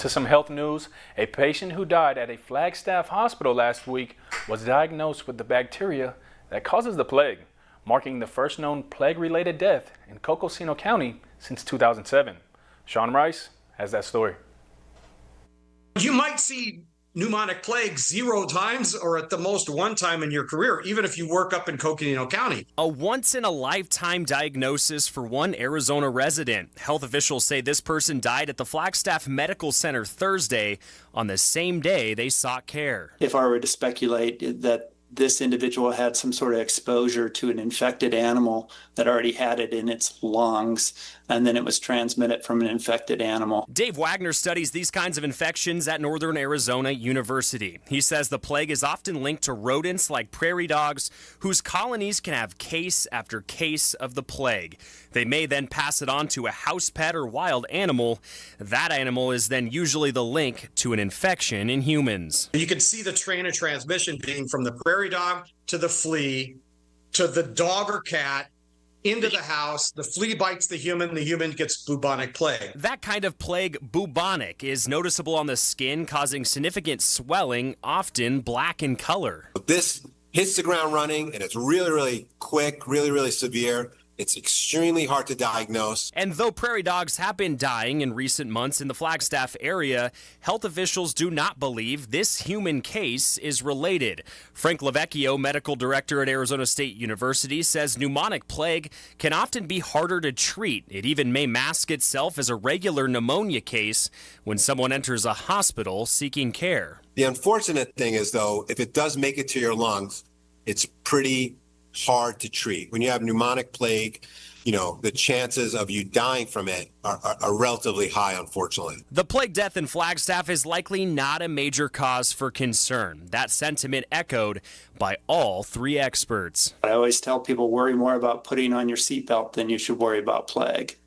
To some health news, a patient who died at a Flagstaff hospital last week was diagnosed with the bacteria that causes the plague, marking the first known plague-related death in Cocosino County since 2007. Sean Rice has that story. You might see pneumonic plague 0 times or at the most 1 time in your career, even if you work up in Coconino County. A once-in-a-lifetime diagnosis for one Arizona resident. Health officials say this person died at the Flagstaff Medical Center Thursday on the same day they sought care. If I were to speculate that this individual had some sort of exposure to an infected animal that already had it in its lungs, and then it was transmitted from an infected animal. Dave Wagner studies these kinds of infections at Northern Arizona University. He says the plague is often linked to rodents like prairie dogs, whose colonies can have case after case of the plague. They may then pass it on to a house pet or wild animal. That animal is then usually the link to an infection in humans. You can see the train of transmission being from the prairie dog to the flea to the dog or cat into the house. The flea bites the human gets bubonic plague. That kind of plague, bubonic, is noticeable on the skin, causing significant swelling, often black in color. This hits the ground running, and it's really, really quick, really, really severe. It's extremely hard to diagnose. And though prairie dogs have been dying in recent months in the Flagstaff area, health officials do not believe this human case is related. Frank Lavecchio, medical director at Arizona State University, says pneumonic plague can often be harder to treat. It even may mask itself as a regular pneumonia case when someone enters a hospital seeking care. The unfortunate thing is, though, if it does make it to your lungs, it's pretty hard to treat. When you have pneumonic plague, the chances of you dying from it are relatively high, unfortunately. The plague death in Flagstaff is likely not a major cause for concern. That sentiment echoed by all 3 experts. I always tell people worry more about putting on your seatbelt than you should worry about plague.